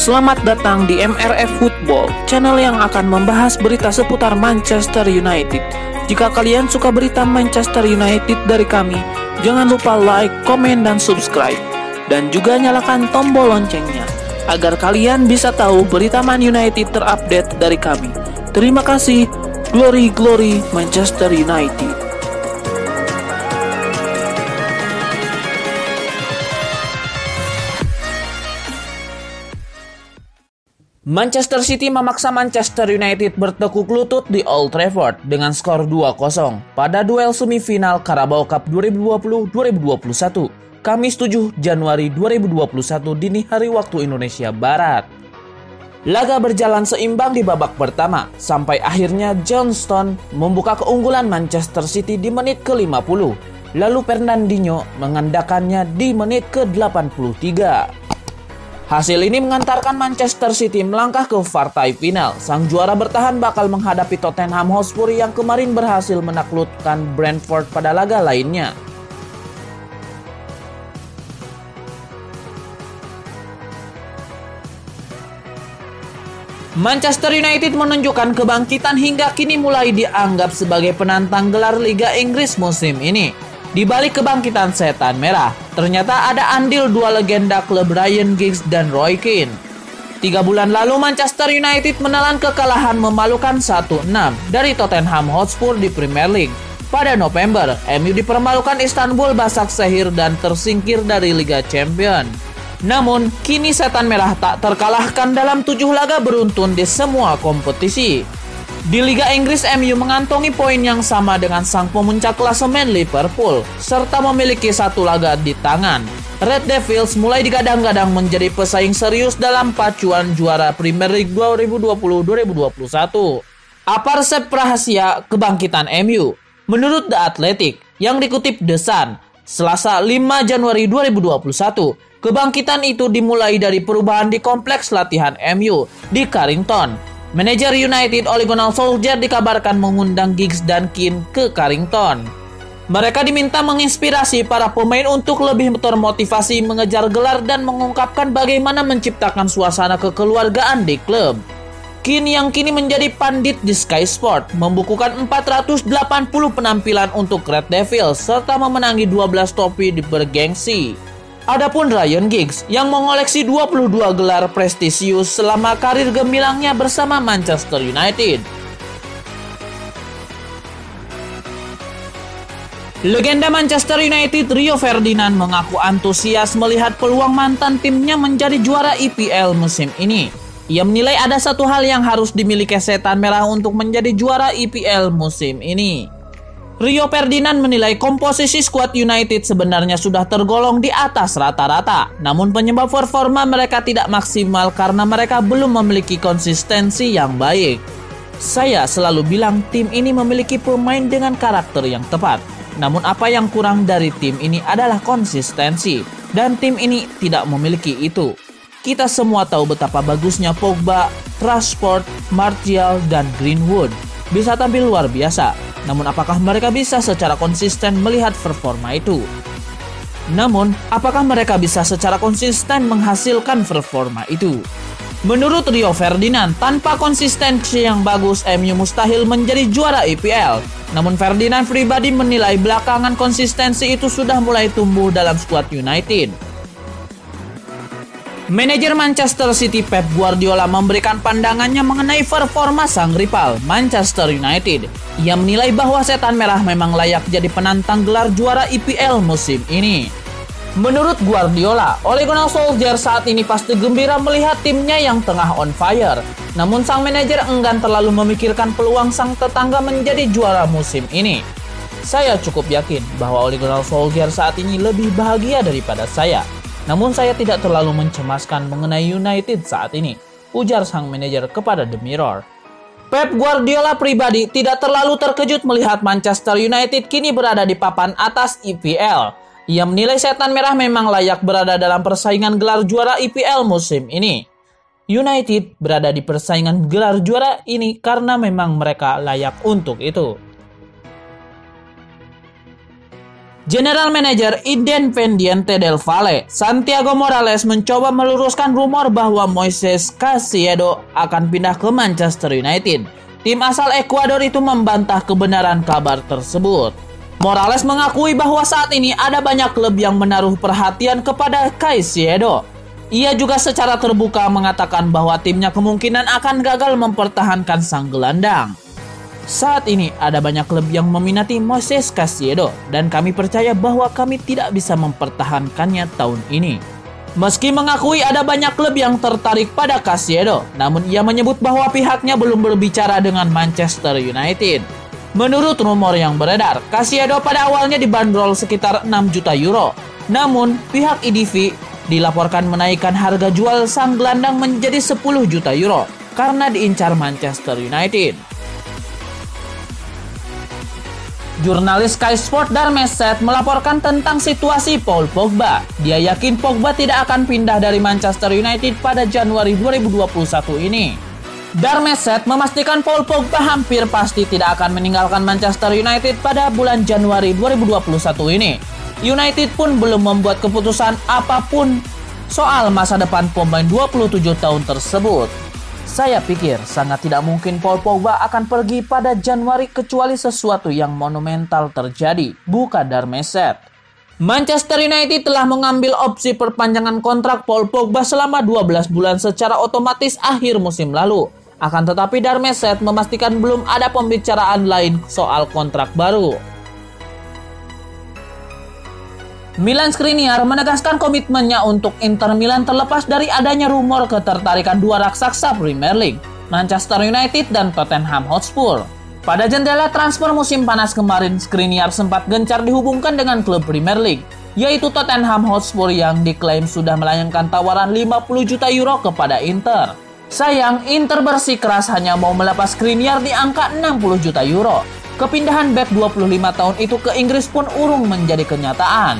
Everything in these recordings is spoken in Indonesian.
Selamat datang di MRF Football, channel yang akan membahas berita seputar Manchester United. Jika kalian suka berita Manchester United dari kami, jangan lupa like, komen, dan subscribe. Dan juga nyalakan tombol loncengnya, agar kalian bisa tahu berita Man United terupdate dari kami. Terima kasih, Glory Glory Manchester United. Manchester City memaksa Manchester United bertekuk lutut di Old Trafford dengan skor 2-0 pada duel semifinal Carabao Cup 2020-2021, Kamis 7 Januari 2021 dini hari waktu Indonesia Barat. Laga berjalan seimbang di babak pertama, sampai akhirnya John Stones membuka keunggulan Manchester City di menit ke-50, lalu Fernandinho mengandalkannya di menit ke-83. Hasil ini mengantarkan Manchester City melangkah ke partai final. Sang juara bertahan bakal menghadapi Tottenham Hotspur yang kemarin berhasil menaklukkan Brentford pada laga lainnya. Manchester United menunjukkan kebangkitan hingga kini mulai dianggap sebagai penantang gelar Liga Inggris musim ini. Di balik kebangkitan setan merah, ternyata ada andil dua legenda klub, Ryan Giggs dan Roy Keane. 3 bulan lalu Manchester United menelan kekalahan memalukan 1-6 dari Tottenham Hotspur di Premier League. Pada November, MU dipermalukan Istanbul Başakşehir dan tersingkir dari Liga Champions. Namun, kini setan merah tak terkalahkan dalam 7 laga beruntun di semua kompetisi. Di Liga Inggris, MU mengantongi poin yang sama dengan sang pemuncak klasemen Liverpool, serta memiliki 1 laga di tangan. Red Devils mulai digadang-gadang menjadi pesaing serius dalam pacuan juara Premier League 2020-2021. Apa resep rahasia kebangkitan MU? Menurut The Athletic, yang dikutip The Sun, Selasa 5 Januari 2021, kebangkitan itu dimulai dari perubahan di kompleks latihan MU di Carrington. Manajer United Ole Gunnar Solskjaer dikabarkan mengundang Giggs dan Keane ke Carrington. Mereka diminta menginspirasi para pemain untuk lebih termotivasi mengejar gelar dan mengungkapkan bagaimana menciptakan suasana kekeluargaan di klub. Keane yang kini menjadi pandit di Sky Sport membukukan 480 penampilan untuk Red Devils serta memenangi 12 trofi di bergengsi. Adapun Ryan Giggs yang mengoleksi 22 gelar prestisius selama karir gemilangnya bersama Manchester United. Legenda Manchester United Rio Ferdinand mengaku antusias melihat peluang mantan timnya menjadi juara EPL musim ini. Ia menilai ada satu hal yang harus dimiliki setan merah untuk menjadi juara EPL musim ini. Rio Ferdinand menilai komposisi skuad United sebenarnya sudah tergolong di atas rata-rata. Namun penyebab performa mereka tidak maksimal karena mereka belum memiliki konsistensi yang baik. Saya selalu bilang tim ini memiliki pemain dengan karakter yang tepat. Namun apa yang kurang dari tim ini adalah konsistensi. Dan tim ini tidak memiliki itu. Kita semua tahu betapa bagusnya Pogba, Rashford, Martial, dan Greenwood. Bisa tampil luar biasa. Namun apakah mereka bisa secara konsisten melihat performa itu? Namun, apakah mereka bisa secara konsisten menghasilkan performa itu? Menurut Rio Ferdinand, tanpa konsistensi yang bagus, MU mustahil menjadi juara EPL. Namun Ferdinand pribadi menilai belakangan konsistensi itu sudah mulai tumbuh dalam skuad United. Manajer Manchester City Pep Guardiola memberikan pandangannya mengenai performa sang rival Manchester United. Ia menilai bahwa setan merah memang layak jadi penantang gelar juara EPL musim ini. Menurut Guardiola, Ole Gunnar Solskjaer saat ini pasti gembira melihat timnya yang tengah on fire. Namun sang manajer enggan terlalu memikirkan peluang sang tetangga menjadi juara musim ini. Saya cukup yakin bahwa Ole Gunnar Solskjaer saat ini lebih bahagia daripada saya. Namun saya tidak terlalu mencemaskan mengenai United saat ini, ujar sang manajer kepada The Mirror. Pep Guardiola pribadi tidak terlalu terkejut melihat Manchester United kini berada di papan atas EPL. Ia menilai setan merah memang layak berada dalam persaingan gelar juara EPL musim ini. United berada di persaingan gelar juara ini karena memang mereka layak untuk itu. General Manager Independiente del Valle, Santiago Morales mencoba meluruskan rumor bahwa Moises Caicedo akan pindah ke Manchester United. Tim asal Ekuador itu membantah kebenaran kabar tersebut. Morales mengakui bahwa saat ini ada banyak klub yang menaruh perhatian kepada Caicedo. Ia juga secara terbuka mengatakan bahwa timnya kemungkinan akan gagal mempertahankan sang gelandang. Saat ini ada banyak klub yang meminati Moises Caicedo dan kami percaya bahwa kami tidak bisa mempertahankannya tahun ini. Meski mengakui ada banyak klub yang tertarik pada Caicedo, namun ia menyebut bahwa pihaknya belum berbicara dengan Manchester United. Menurut rumor yang beredar, Caicedo pada awalnya dibanderol sekitar 6 juta euro. Namun, pihak IDV dilaporkan menaikkan harga jual sang gelandang menjadi 10 juta euro karena diincar Manchester United. Jurnalis Sky Sport Darmeset melaporkan tentang situasi Paul Pogba. Dia yakin Pogba tidak akan pindah dari Manchester United pada Januari 2021 ini. Darmeset memastikan Paul Pogba hampir pasti tidak akan meninggalkan Manchester United pada bulan Januari 2021 ini. United pun belum membuat keputusan apapun soal masa depan pemain 27 tahun tersebut. Saya pikir sangat tidak mungkin Paul Pogba akan pergi pada Januari kecuali sesuatu yang monumental terjadi, bukan Darmeset. Manchester United telah mengambil opsi perpanjangan kontrak Paul Pogba selama 12 bulan secara otomatis akhir musim lalu. Akan tetapi Darmeset memastikan belum ada pembicaraan lain soal kontrak baru. Milan Skriniar menegaskan komitmennya untuk Inter Milan terlepas dari adanya rumor ketertarikan dua raksasa Premier League, Manchester United dan Tottenham Hotspur. Pada jendela transfer musim panas kemarin, Skriniar sempat gencar dihubungkan dengan klub Premier League, yaitu Tottenham Hotspur yang diklaim sudah melayangkan tawaran 50 juta euro kepada Inter. Sayang, Inter bersikeras hanya mau melepas Skriniar di angka 60 juta euro. Kepindahan bek 25 tahun itu ke Inggris pun urung menjadi kenyataan.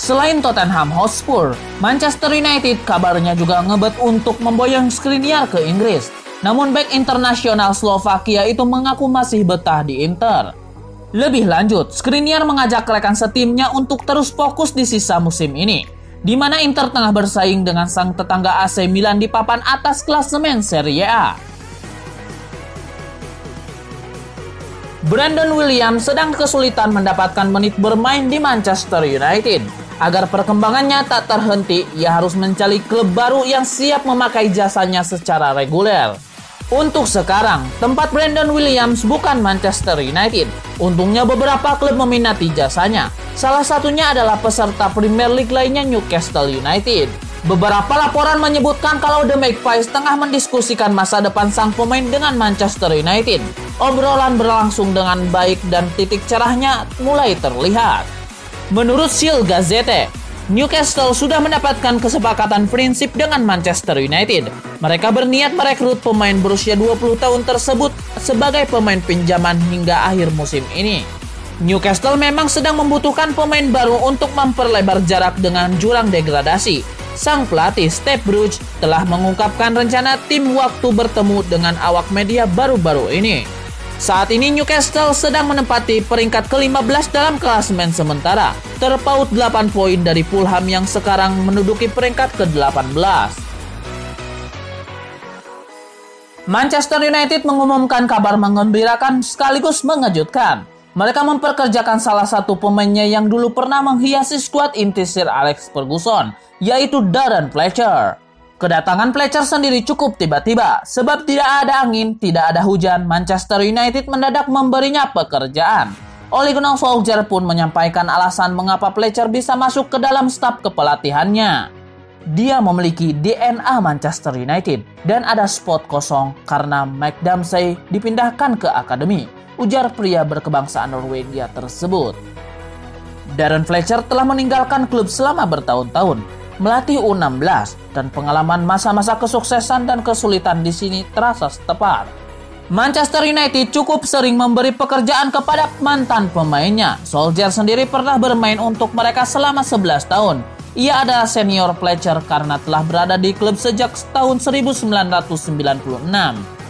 Selain Tottenham Hotspur, Manchester United kabarnya juga ngebet untuk memboyong Skriniar ke Inggris. Namun bek internasional Slovakia itu mengaku masih betah di Inter. Lebih lanjut, Skriniar mengajak rekan setimnya untuk terus fokus di sisa musim ini, di mana Inter tengah bersaing dengan sang tetangga AC Milan di papan atas klasemen Serie A. Brandon Williams sedang kesulitan mendapatkan menit bermain di Manchester United. Agar perkembangannya tak terhenti, ia harus mencari klub baru yang siap memakai jasanya secara reguler. Untuk sekarang, tempat Brandon Williams bukan Manchester United. Untungnya beberapa klub meminati jasanya. Salah satunya adalah peserta Premier League lainnya, Newcastle United. Beberapa laporan menyebutkan kalau The Magpies tengah mendiskusikan masa depan sang pemain dengan Manchester United. Obrolan berlangsung dengan baik dan titik cerahnya mulai terlihat. Menurut Shield Gazette, Newcastle sudah mendapatkan kesepakatan prinsip dengan Manchester United. Mereka berniat merekrut pemain berusia 20 tahun tersebut sebagai pemain pinjaman hingga akhir musim ini. Newcastle memang sedang membutuhkan pemain baru untuk memperlebar jarak dengan jurang degradasi. Sang pelatih Steve Bruce telah mengungkapkan rencana tim waktu bertemu dengan awak media baru-baru ini. Saat ini Newcastle sedang menempati peringkat ke-15 dalam klasemen sementara, terpaut 8 poin dari Fulham yang sekarang menduduki peringkat ke-18. Manchester United mengumumkan kabar menggembirakan sekaligus mengejutkan. Mereka memperkerjakan salah satu pemainnya yang dulu pernah menghiasi skuad inti Sir Alex Ferguson, yaitu Darren Fletcher. Kedatangan Fletcher sendiri cukup tiba-tiba, sebab tidak ada angin, tidak ada hujan, Manchester United mendadak memberinya pekerjaan. Ole Gunnar Solskjaer pun menyampaikan alasan mengapa Fletcher bisa masuk ke dalam staf kepelatihannya. Dia memiliki DNA Manchester United dan ada spot kosong karena Mike Dempsey dipindahkan ke akademi, ujar pria berkebangsaan Norwegia tersebut. Darren Fletcher telah meninggalkan klub selama bertahun-tahun, melatih U16, dan pengalaman masa-masa kesuksesan dan kesulitan di sini terasa tepat. Manchester United cukup sering memberi pekerjaan kepada mantan pemainnya. Solskjaer sendiri pernah bermain untuk mereka selama 11 tahun. Ia adalah senior Fletcher karena telah berada di klub sejak tahun 1996.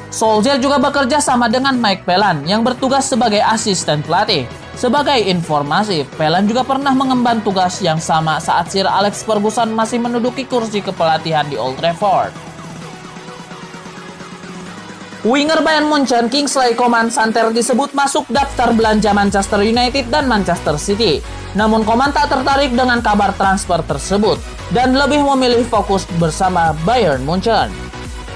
Solskjaer juga bekerja sama dengan Mike Phelan yang bertugas sebagai asisten pelatih. Sebagai informasi, Phelan juga pernah mengemban tugas yang sama saat Sir Alex Ferguson masih menduduki kursi kepelatihan di Old Trafford. Winger Bayern Munchen Kingsley Coman santer disebut masuk daftar belanja Manchester United dan Manchester City. Namun Coman tak tertarik dengan kabar transfer tersebut dan lebih memilih fokus bersama Bayern Munchen.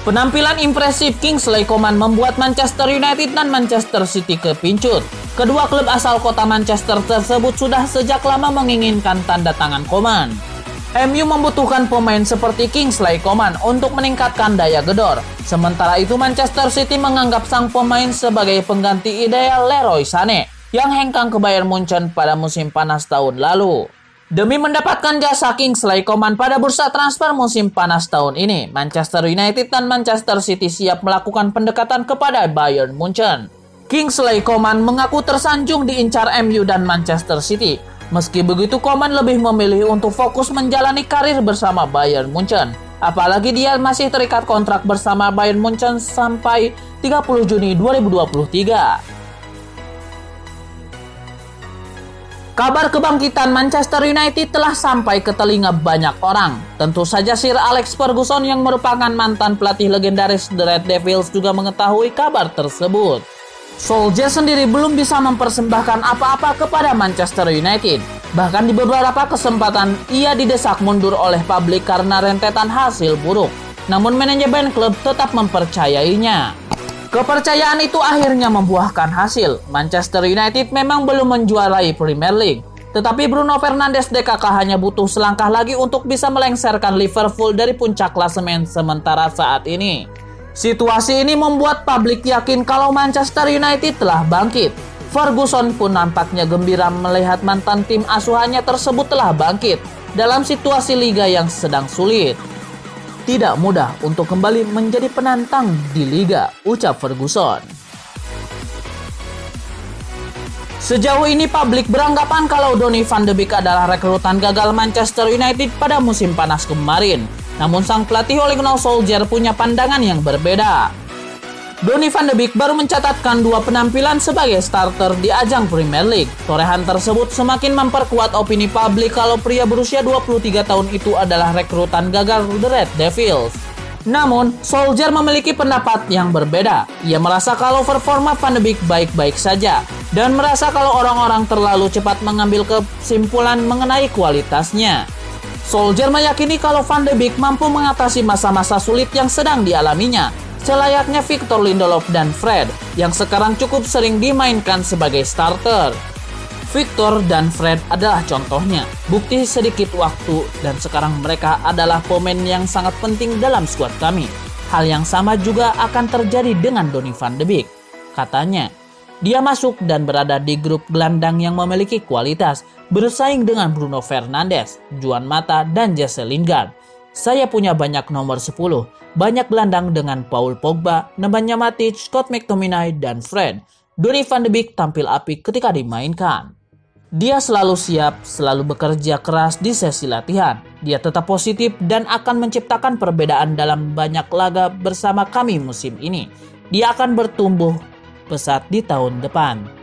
Penampilan impresif Kingsley Coman membuat Manchester United dan Manchester City kepincut. Kedua klub asal kota Manchester tersebut sudah sejak lama menginginkan tanda tangan Coman. MU membutuhkan pemain seperti Kingsley Coman untuk meningkatkan daya gedor. Sementara itu Manchester City menganggap sang pemain sebagai pengganti ideal Leroy Sané yang hengkang ke Bayern Munchen pada musim panas tahun lalu. Demi mendapatkan jasa Kingsley Coman pada bursa transfer musim panas tahun ini, Manchester United dan Manchester City siap melakukan pendekatan kepada Bayern Munchen. Kingsley Coman mengaku tersanjung diincar MU dan Manchester City. Meski begitu, Coman lebih memilih untuk fokus menjalani karir bersama Bayern Munchen. Apalagi dia masih terikat kontrak bersama Bayern Munchen sampai 30 Juni 2023. Kabar kebangkitan Manchester United telah sampai ke telinga banyak orang. Tentu saja Sir Alex Ferguson yang merupakan mantan pelatih legendaris The Red Devils juga mengetahui kabar tersebut. Solskjaer sendiri belum bisa mempersembahkan apa-apa kepada Manchester United. Bahkan di beberapa kesempatan ia didesak mundur oleh publik karena rentetan hasil buruk. Namun manajemen klub tetap mempercayainya. Kepercayaan itu akhirnya membuahkan hasil. Manchester United memang belum menjuarai Premier League. Tetapi Bruno Fernandes DKK hanya butuh selangkah lagi untuk bisa melengsarkan Liverpool dari puncak klasemen sementara saat ini. Situasi ini membuat publik yakin kalau Manchester United telah bangkit. Ferguson pun nampaknya gembira melihat mantan tim asuhannya tersebut telah bangkit dalam situasi liga yang sedang sulit. Tidak mudah untuk kembali menjadi penantang di liga, ucap Ferguson. Sejauh ini publik beranggapan kalau Donny van de Beek adalah rekrutan gagal Manchester United pada musim panas kemarin. Namun sang pelatih Ole Gunnar Solskjaer punya pandangan yang berbeda. Donny van de Beek baru mencatatkan 2 penampilan sebagai starter di ajang Premier League. Torehan tersebut semakin memperkuat opini publik kalau pria berusia 23 tahun itu adalah rekrutan gagal The Red Devils. Namun, Solskjaer memiliki pendapat yang berbeda. Ia merasa kalau performa Van de Beek baik-baik saja dan merasa kalau orang-orang terlalu cepat mengambil kesimpulan mengenai kualitasnya. Solskjaer meyakini kalau Van de Beek mampu mengatasi masa-masa sulit yang sedang dialaminya, selayaknya Victor Lindelof dan Fred, yang sekarang cukup sering dimainkan sebagai starter. Victor dan Fred adalah contohnya, bukti sedikit waktu dan sekarang mereka adalah pemain yang sangat penting dalam skuad kami. Hal yang sama juga akan terjadi dengan Donny van de Beek, katanya. Dia masuk dan berada di grup gelandang yang memiliki kualitas, bersaing dengan Bruno Fernandes, Juan Mata, dan Jesse Lingard. Saya punya banyak nomor 10, banyak gelandang dengan Paul Pogba, Nemanja Matic, Scott McTominay, dan Fred. Donny van de Beek tampil apik ketika dimainkan. Dia selalu siap, selalu bekerja keras di sesi latihan. Dia tetap positif dan akan menciptakan perbedaan dalam banyak laga bersama kami musim ini. Dia akan bertumbuh pesat di tahun depan.